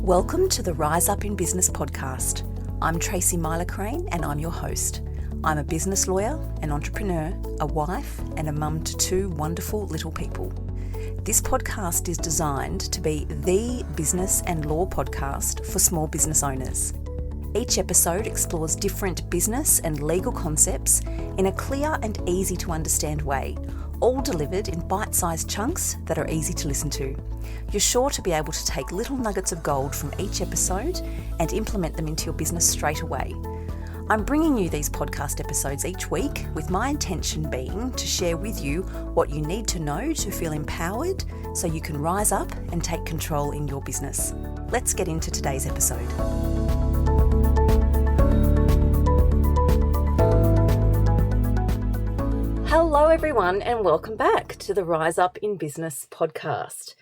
Welcome to the Rise Up in Business podcast. I'm Tracy Myler-Crane and I'm your host. I'm a business lawyer, an entrepreneur, a wife and a mum to two wonderful little people. This podcast is designed to be the business and law podcast for small business owners. Each episode explores different business and legal concepts in a clear and easy to understand way, all delivered in bite-sized chunks that are easy to listen to. You're sure to be able to take little nuggets of gold from each episode and implement them into your business straight away. I'm bringing you these podcast episodes each week with my intention being to share with you what you need to know to feel empowered so you can rise up and take control in your business. Let's get into today's episode. Hello everyone and welcome back to the Rise Up in Business podcast.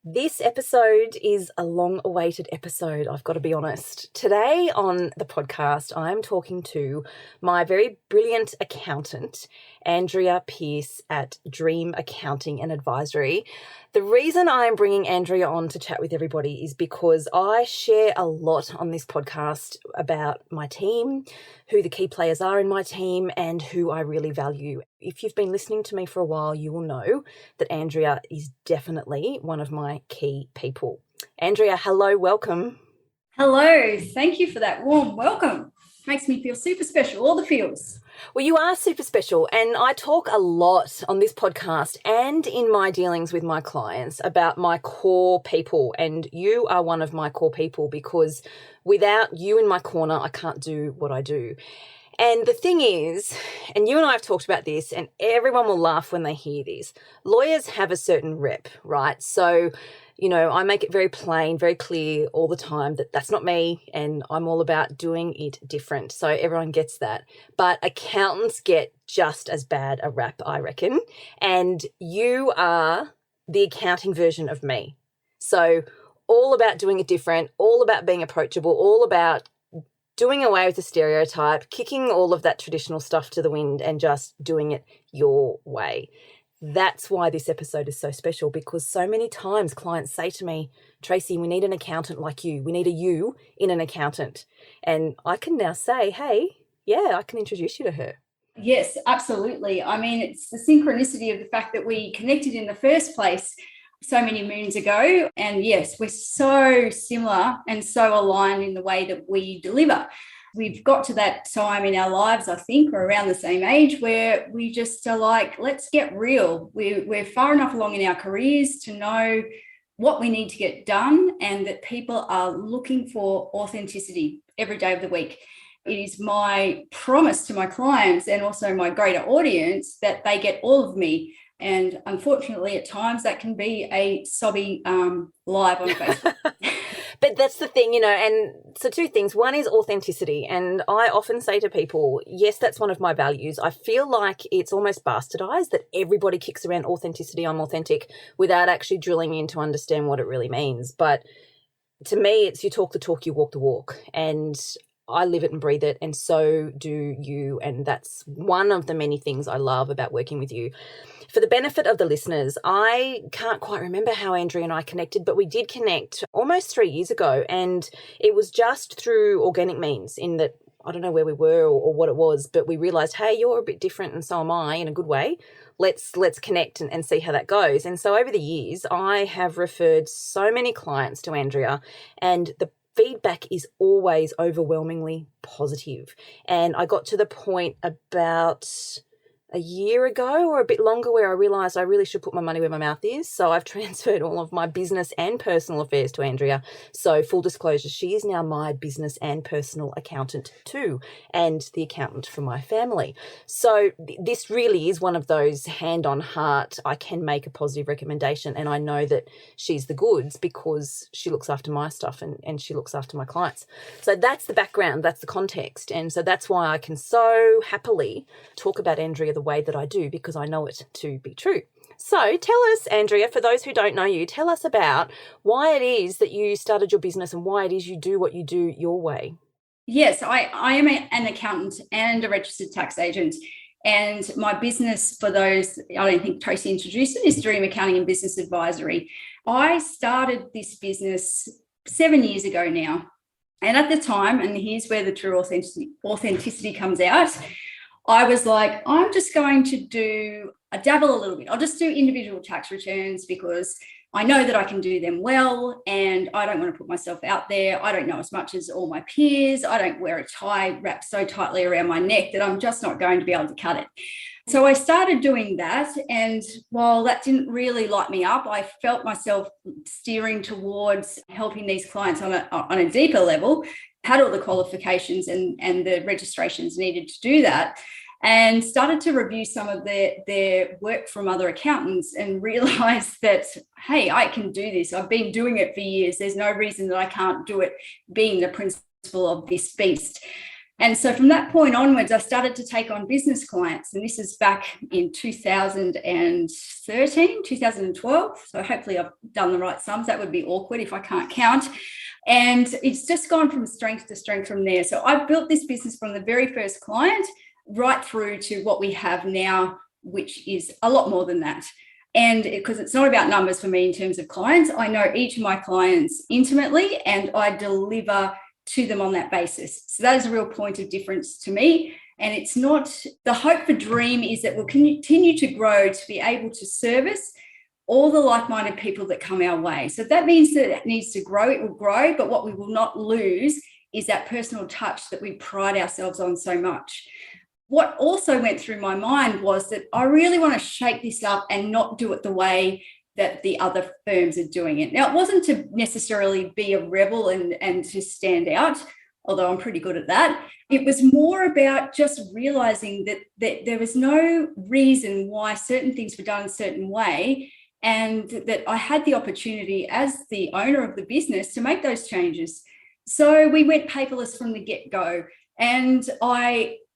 This episode is a long-awaited episode, I've got to be honest. Today on the podcast, I'm talking to my very brilliant accountant, Andrea Pearce at Dream Accounting and Advisory. The reason I'm bringing Andrea on to chat with everybody is because I share a lot on this podcast about my team, who the key players are in my team, and who I really value. If you've been listening to me for a while, you will know that Andrea is definitely one of my key people. Andrea, hello, welcome. Hello, thank you for that warm welcome. Makes me feel super special, all the feels. Well, you are super special, and I talk a lot on this podcast and in my dealings with my clients about my core people, and you are one of my core people because without you in my corner, I can't do what I do. And the thing is, and you and I have talked about this, and everyone will laugh when they hear this, lawyers have a certain rep, right? So, you know, I make it very plain, very clear all the time that that's not me and I'm all about doing it different. So everyone gets that. But accountants get just as bad a rap, I reckon. And you are the accounting version of me. So all about doing it different, all about being approachable, all about doing away with the stereotype, kicking all of that traditional stuff to the wind and just doing it your way. That's why this episode is so special, because so many times clients say to me, Tracy, we need an accountant like you. We need a you in an accountant. And I can now say, hey, yeah, I can introduce you to her. Yes, absolutely. I mean, it's the synchronicity of the fact that we connected in the first place so many moons ago. And yes, we're so similar and so aligned in the way that we deliver. We've got to that time in our lives, I think, we're around the same age, where we just are like, let's get real. We're far enough along in our careers to know what we need to get done and that people are looking for authenticity every day of the week. It is my promise to my clients and also my greater audience that they get all of me. And unfortunately, at times that can be a sobby live on Facebook. But that's the thing, you know, and so two things. One is authenticity. And I often say to people, yes, that's one of my values. I feel like it's almost bastardized that everybody kicks around authenticity, I'm authentic, without actually drilling in to understand what it really means. But to me, it's you talk the talk, you walk the walk. And I live it and breathe it, and so do you. And that's one of the many things I love about working with you. For the benefit of the listeners, I can't quite remember how Andrea and I connected, but we did connect almost 3 years ago. And it was just through organic means, in that I don't know where we were or what it was, but we realized, hey, you're a bit different and so am I, in a good way. Let's connect and see how that goes. And so over the years, I have referred so many clients to Andrea, and the feedback is always overwhelmingly positive. And I got to the point about a year ago or a bit longer where I realised I really should put my money where my mouth is. So I've transferred all of my business and personal affairs to Andrea. So full disclosure, she is now my business and personal accountant too, and the accountant for my family. So this really is one of those hand on heart, I can make a positive recommendation and I know that she's the goods because she looks after my stuff and she looks after my clients. So that's the background, that's the context. And so that's why I can so happily talk about Andrea the way that I do, because I know it to be true. So tell us, Andrea, for those who don't know you, tell us about why it is that you started your business and why it is you do what you do your way. Yes, I am an accountant and a registered tax agent. And my business, for those, I don't think Tracy introduced it, is Dream Accounting and Business Advisory. I started this business 7 years ago now. And at the time, and here's where the true authenticity comes out, I was like, I'm just going to dabble a little bit. I'll just do individual tax returns because I know that I can do them well, and I don't want to put myself out there. I don't know as much as all my peers. I don't wear a tie wrapped so tightly around my neck that I'm just not going to be able to cut it. So I started doing that, and while that didn't really light me up, I felt myself steering towards helping these clients on a deeper level, had all the qualifications and the registrations needed to do that, and started to review some of their work from other accountants and realized that, hey, I can do this. I've been doing it for years. There's no reason that I can't do it, being the principal of this beast. And so from that point onwards, I started to take on business clients. And this is back in 2013, 2012. So hopefully I've done the right sums. That would be awkward if I can't count. And it's just gone from strength to strength from there. So I've built this business from the very first client right through to what we have now, which is a lot more than that. And because it's not about numbers for me in terms of clients, I know each of my clients intimately, and I deliver to them on that basis. So that is a real point of difference to me. And it's not, the hope for dream is that we'll continue to grow to be able to service all the like-minded people that come our way. So that means that it needs to grow, it will grow, but what we will not lose is that personal touch that we pride ourselves on so much. What also went through my mind was that I really want to shake this up and not do it the way that the other firms are doing it. Now, it wasn't to necessarily be a rebel and to stand out, although I'm pretty good at that. It was more about just realizing that there was no reason why certain things were done a certain way, and that I had the opportunity as the owner of the business to make those changes. So we went paperless from the get-go, and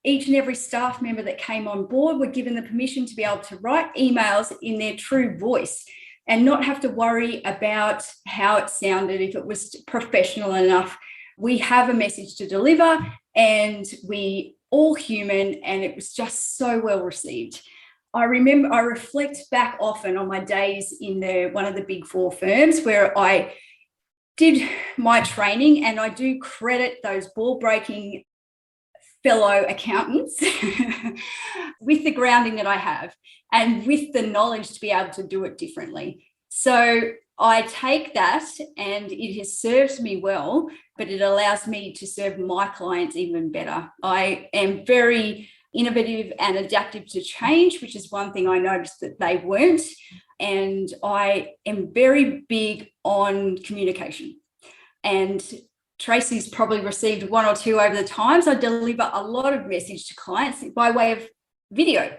each and every staff member that came on board were given the permission to be able to write emails in their true voice and not have to worry about how it sounded, if it was professional enough. We have a message to deliver, and we all human, and it was just so well received. I reflect back often on my days in one of the big four firms where I did my training, and I do credit those ball-breaking fellow accountants with the grounding that I have and with the knowledge to be able to do it differently. So I take that, and it has served me well, but it allows me to serve my clients even better. I am very innovative and adaptive to change, which is one thing I noticed that they weren't. And I am very big on communication. And Tracy's probably received one or two over the times. I deliver a lot of message to clients by way of video.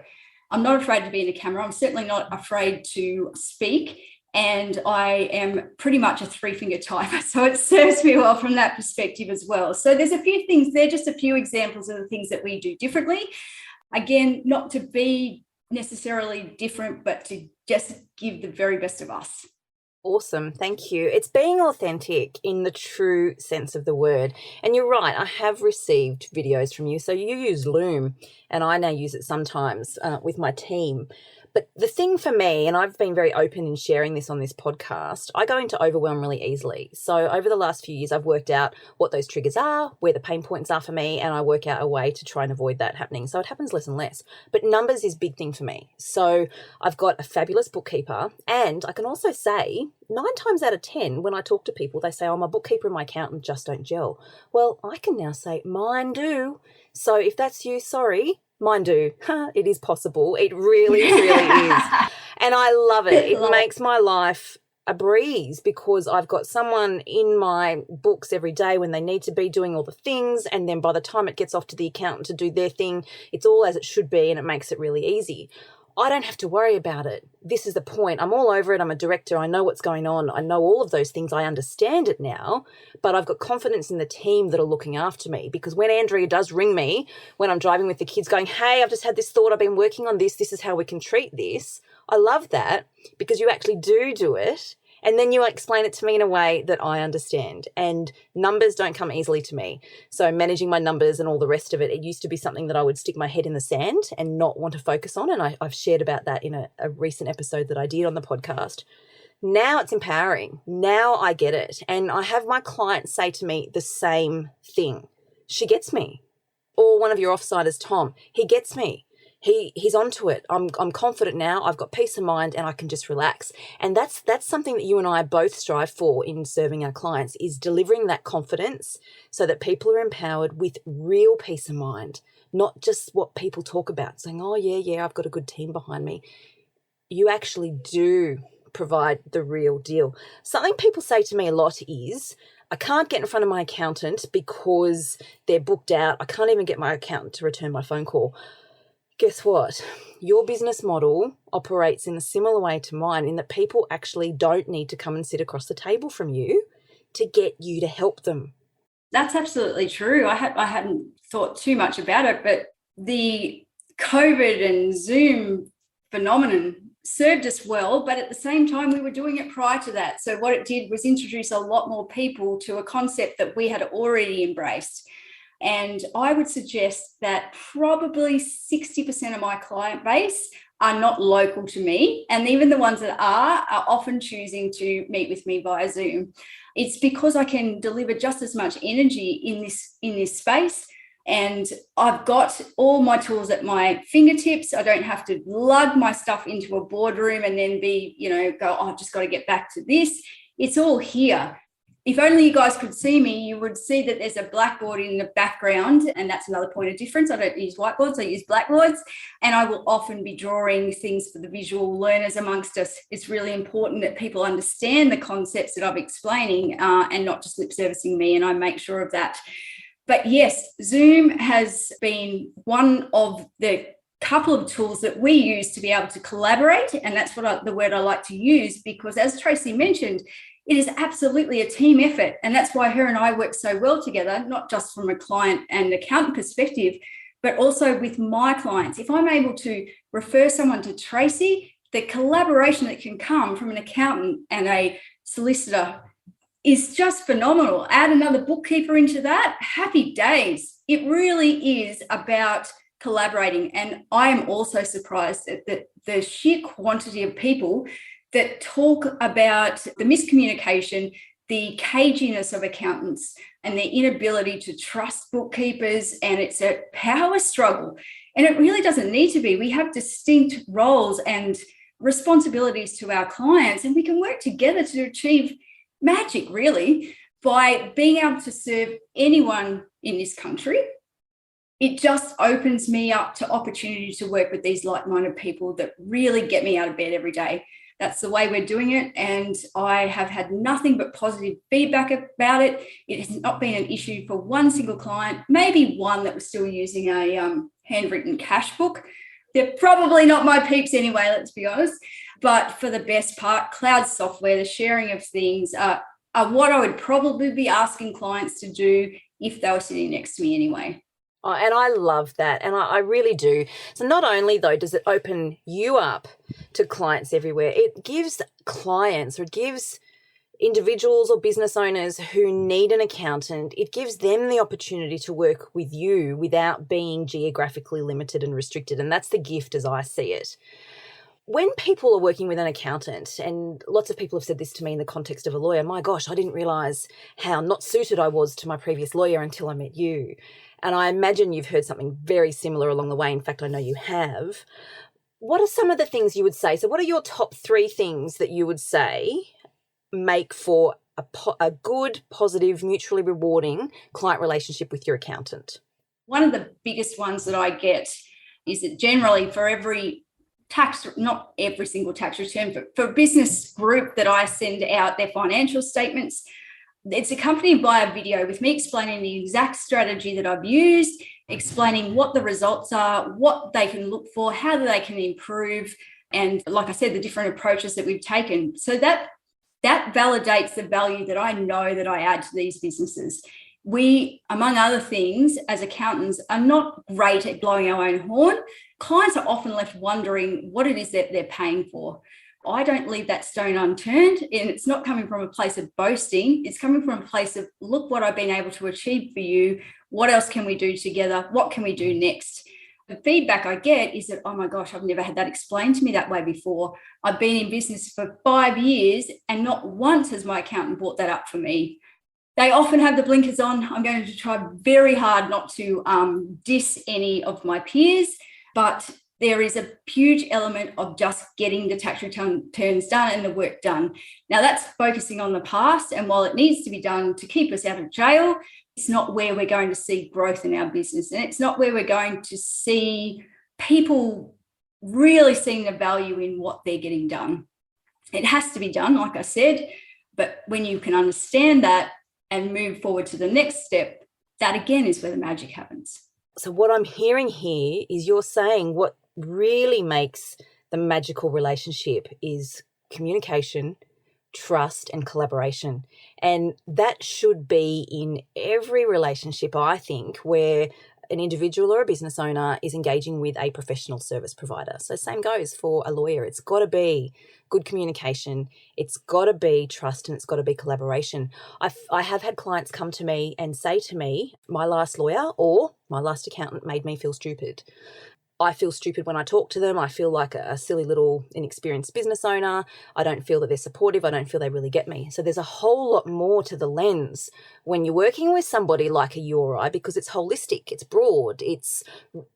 I'm not afraid to be in the camera. I'm certainly not afraid to speak. And I am pretty much a three-finger typer. So it serves me well from that perspective as well. So there's a few things there, just a few examples of the things that we do differently. Again, not to be necessarily different, but to just give the very best of us. Awesome. Thank you. It's being authentic in the true sense of the word. And you're right, I have received videos from you. So you use Loom, and I now use it sometimes with my team. But the thing for me, and I've been very open in sharing this on this podcast, I go into overwhelm really easily. So over the last few years, I've worked out what those triggers are, where the pain points are for me, and I work out a way to try and avoid that happening. So it happens less and less. But numbers is a big thing for me. So I've got a fabulous bookkeeper, and I can also say 9 times out of 10, when I talk to people, they say, oh, my bookkeeper and my accountant just don't gel. Well, I can now say, mine do. So if that's you, sorry. Mine do. It is possible. It really, really is. And I love it. It makes my life a breeze because I've got someone in my books every day when they need to be doing all the things. And then by the time it gets off to the accountant to do their thing, it's all as it should be, and it makes it really easy. I don't have to worry about it. This is the point. I'm all over it. I'm a director. I know what's going on. I know all of those things. I understand it now, but I've got confidence in the team that are looking after me, because when Andrea does ring me when I'm driving with the kids going, hey, I've just had this thought. I've been working on this. This is how we can treat this. I love that because you actually do it. And then you explain it to me in a way that I understand. And numbers don't come easily to me. So managing my numbers and all the rest of it, it used to be something that I would stick my head in the sand and not want to focus on. And I've shared about that in a recent episode that I did on the podcast. Now it's empowering. Now I get it. And I have my clients say to me the same thing. She gets me. Or one of your offsiders, Tom, he gets me. He's onto it. I'm confident now. I've got peace of mind and I can just relax. And that's something that you and I both strive for in serving our clients, is delivering that confidence so that people are empowered with real peace of mind, not just what people talk about, saying, oh, yeah, I've got a good team behind me. You actually do provide the real deal. Something people say to me a lot is, I can't get in front of my accountant because they're booked out. I can't even get my accountant to return my phone call. Guess what? Your business model operates in a similar way to mine, in that people actually don't need to come and sit across the table from you to get you to help them. That's absolutely true. I hadn't thought too much about it, but the COVID and Zoom phenomenon served us well, but at the same time, we were doing it prior to that. So what it did was introduce a lot more people to a concept that we had already embraced. And I would suggest that probably 60% of my client base are not local to me. And even the ones that are often choosing to meet with me via Zoom. It's because I can deliver just as much energy in this space. And I've got all my tools at my fingertips. I don't have to lug my stuff into a boardroom and then go, oh, I've just got to get back to this. It's all here. If only you guys could see me, you would see that there's a blackboard in the background, and that's another point of difference. I don't use whiteboards, I use blackboards, and I will often be drawing things for the visual learners amongst us. It's really important that people understand the concepts that I'm explaining and not just lip servicing me, and I make sure of that. But yes, Zoom has been one of the couple of tools that we use to be able to collaborate, and that's the word I like to use, because as Tracy mentioned, it is absolutely a team effort. And that's why her and I work so well together, not just from a client and accountant perspective, but also with my clients. If I'm able to refer someone to Tracy, the collaboration that can come from an accountant and a solicitor is just phenomenal. Add another bookkeeper into that, happy days. It really is about collaborating. And I am also surprised at the sheer quantity of people that talk about the miscommunication, the caginess of accountants and their inability to trust bookkeepers, and it's a power struggle. And it really doesn't need to be. We have distinct roles and responsibilities to our clients, and we can work together to achieve magic, really, by being able to serve anyone in this country. It just opens me up to opportunity to work with these like-minded people that really get me out of bed every day. That's the way we're doing it. And I have had nothing but positive feedback about it. It has not been an issue for one single client, maybe one that was still using a handwritten cash book. They're probably not my peeps anyway, let's be honest. But for the best part, cloud software, the sharing of things are what I would probably be asking clients to do if they were sitting next to me anyway. Oh, and I love that. And I really do. So not only, though, does it open you up to clients everywhere, it gives clients, or it gives individuals or business owners who need an accountant, it gives them the opportunity to work with you without being geographically limited and restricted. And that's the gift as I see it. When people are working with an accountant, and lots of people have said this to me in the context of a lawyer, my gosh, I didn't realise how not suited I was to my previous lawyer until I met you. And I imagine you've heard something very similar along the way. In fact, I know you have. What are some of the things you would say? So what are your top 3 things that you would say make for a good, positive, mutually rewarding client relationship with your accountant? One of the biggest ones that I get is that generally for every tax, not every single tax return, but for a business group that I send out their financial statements, it's accompanied by a video with me explaining the exact strategy that I've used, explaining what the results are, what they can look for, how they can improve, and like I said, the different approaches that we've taken. So that validates the value that I know that I add to these businesses. We, among other things, as accountants, are not great at blowing our own horn. Clients are often left wondering what it is that they're paying for. I don't leave that stone unturned, and it's not coming from a place of boasting. It's coming from a place of, look what I've been able to achieve for you. What else can we do together? What can we do next? The feedback I get is that, oh my gosh, I've never had that explained to me that way before. I've been in business for 5 years and not once has my accountant brought that up for me. They often have the blinkers on. I'm going to try very hard not to diss any of my peers, but there is a huge element of just getting the tax returns done and the work done. Now, that's focusing on the past, and while it needs to be done to keep us out of jail, it's not where we're going to see growth in our business, and it's not where we're going to see people really seeing the value in what they're getting done. It has to be done, like I said, but when you can understand that and move forward to the next step, that again is where the magic happens. So what I'm hearing here is you're saying what really makes the magical relationship is communication, trust, and collaboration. And that should be in every relationship, I think, where an individual or a business owner is engaging with a professional service provider. So same goes for a lawyer. It's got to be good communication. It's got to be trust, and it's got to be collaboration. I have had clients come to me and say to me, my last lawyer or my last accountant made me feel stupid. I feel stupid when I talk to them. I feel like a silly little inexperienced business owner. I don't feel that they're supportive. I don't feel they really get me. So there's a whole lot more to the lens when you're working with somebody like a you or I, because it's holistic, it's broad,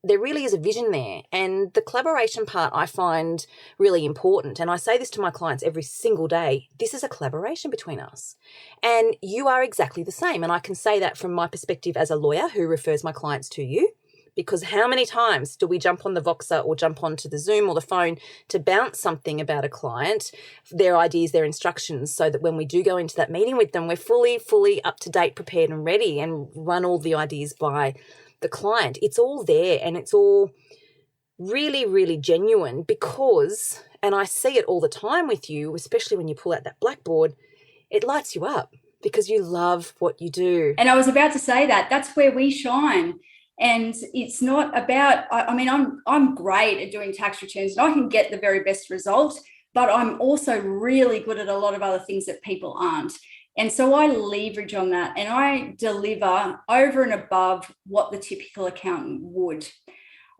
there really is a vision there. And the collaboration part I find really important. And I say this to my clients every single day. This is a collaboration between us. And you are exactly the same. And I can say that from my perspective as a lawyer who refers my clients to you. Because how many times do we jump on the Voxer or jump onto the Zoom or the phone to bounce something about a client, their ideas, their instructions, so that when we do go into that meeting with them, we're fully up to date, prepared and ready, and run all the ideas by the client. It's all there, and it's all really, really genuine because, and I see it all the time with you, especially when you pull out that blackboard, it lights you up because you love what you do. And I was about to say that's where we shine. And it's not about, I mean, I'm great at doing tax returns and I can get the very best result, but I'm also really good at a lot of other things that people aren't. And so I leverage on that and I deliver over and above what the typical accountant would.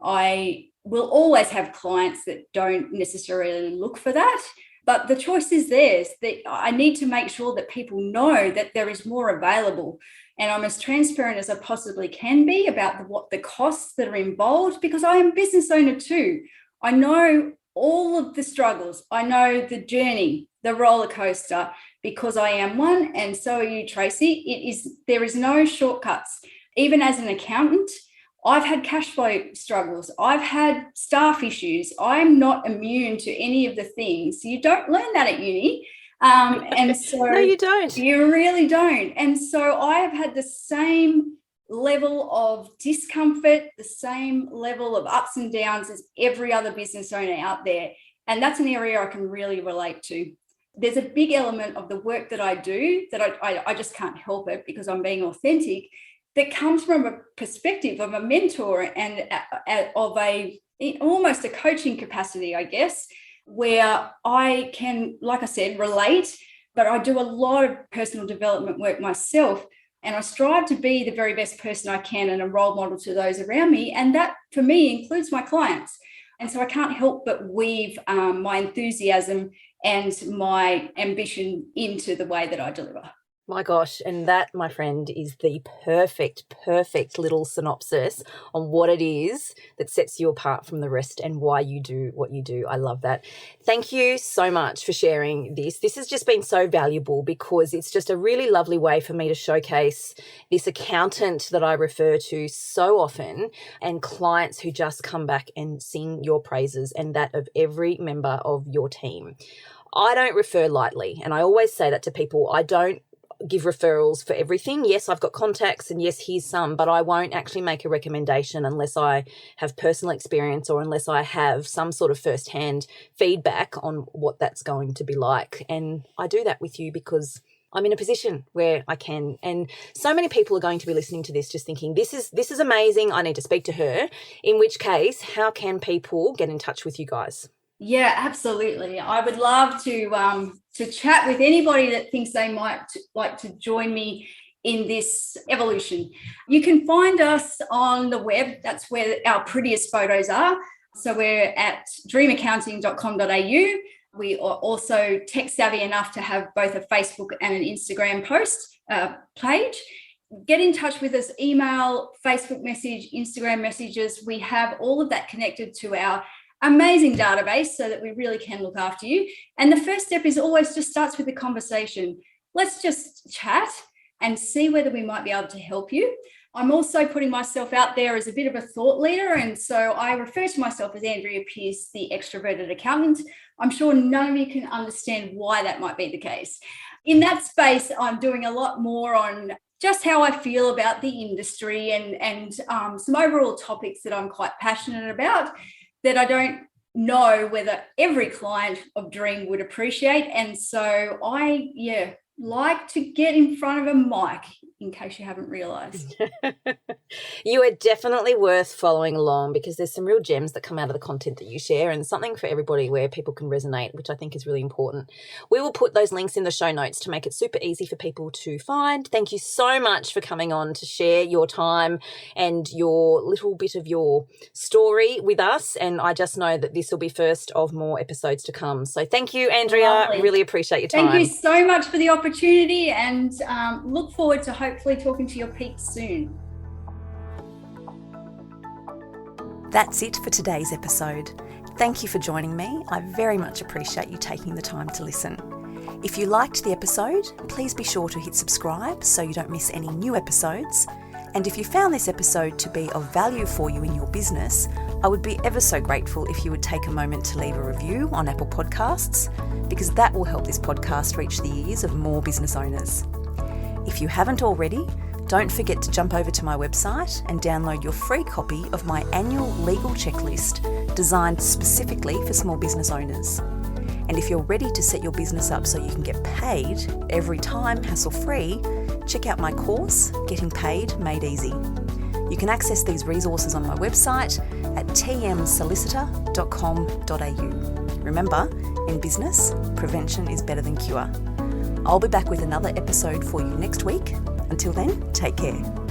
I will always have clients that don't necessarily look for that, but the choice is theirs. I need to make sure that people know that there is more available. And I'm as transparent as I possibly can be about what the costs that are involved, because I am a business owner too. I know all of the struggles. I know the journey, the roller coaster, because I am one, and so are you, Tracy. There is no shortcuts. Even as an accountant, I've had cash flow struggles. I've had staff issues. I'm not immune to any of the things. You don't learn that at uni. And so no, you don't. You really don't. And so I have had the same level of discomfort, the same level of ups and downs as every other business owner out there. And that's an area I can really relate to. There's a big element of the work that I do that I just can't help it because I'm being authentic, that comes from a perspective of a mentor and of almost a coaching capacity, I guess, where I can, like I said, relate, but I do a lot of personal development work myself, and I strive to be the very best person I can and a role model to those around me. And that, for me, includes my clients. And so I can't help but weave my enthusiasm and my ambition into the way that I deliver. My gosh, and that, my friend, is the perfect little synopsis on what it is that sets you apart from the rest and why you do what you do. I love that. Thank you so much for sharing this. This has just been so valuable because it's just a really lovely way for me to showcase this accountant that I refer to so often and clients who just come back and sing your praises and that of every member of your team. I don't refer lightly, and I always say that to people. I don't give referrals for everything. Yes, I've got contacts and yes, here's some, but I won't actually make a recommendation unless I have personal experience or unless I have some sort of firsthand feedback on what that's going to be like. And I do that with you because I'm in a position where I can. And so many people are going to be listening to this just thinking, this is amazing. I need to speak to her. In which case, how can people get in touch with you guys? Yeah, absolutely. I would love to chat with anybody that thinks they might like to join me in this evolution. You can find us on the web. That's where our prettiest photos are. So we're at dreamaccounting.com.au. We are also tech savvy enough to have both a Facebook and an Instagram post page. Get in touch with us, email, Facebook message, Instagram messages. We have all of that connected to our amazing database so that we really can look after you. And the first step is always just starts with a conversation. Let's just chat and see whether we might be able to help you. I'm also putting myself out there as a bit of a thought leader. And so I refer to myself as Andrea Pearce, the extroverted accountant. I'm sure none of you can understand why that might be the case. In that space, I'm doing a lot more on just how I feel about the industry and some overall topics that I'm quite passionate about that I don't know whether every client of Dream would appreciate. And so I, like to get in front of a mic, in case you haven't realised. You are definitely worth following along because there's some real gems that come out of the content that you share and something for everybody where people can resonate, which I think is really important. We will put those links in the show notes to make it super easy for people to find. Thank you so much for coming on to share your time and your little bit of your story with us. And I just know that this will be first of more episodes to come. So thank you, Andrea. Lovely. Really appreciate your time. Thank you so much for the opportunity and look forward to hopefully talking to your peeps soon. That's it for today's episode. Thank you for joining me. I very much appreciate you taking the time to listen. If you liked the episode, please be sure to hit subscribe so you don't miss any new episodes. And if you found this episode to be of value for you in your business, I would be ever so grateful if you would take a moment to leave a review on Apple Podcasts, because that will help this podcast reach the ears of more business owners. If you haven't already, don't forget to jump over to my website and download your free copy of my annual legal checklist designed specifically for small business owners. And if you're ready to set your business up so you can get paid every time hassle-free, check out my course, Getting Paid Made Easy. You can access these resources on my website at tmsolicitor.com.au. Remember, in business, prevention is better than cure. I'll be back with another episode for you next week. Until then, take care.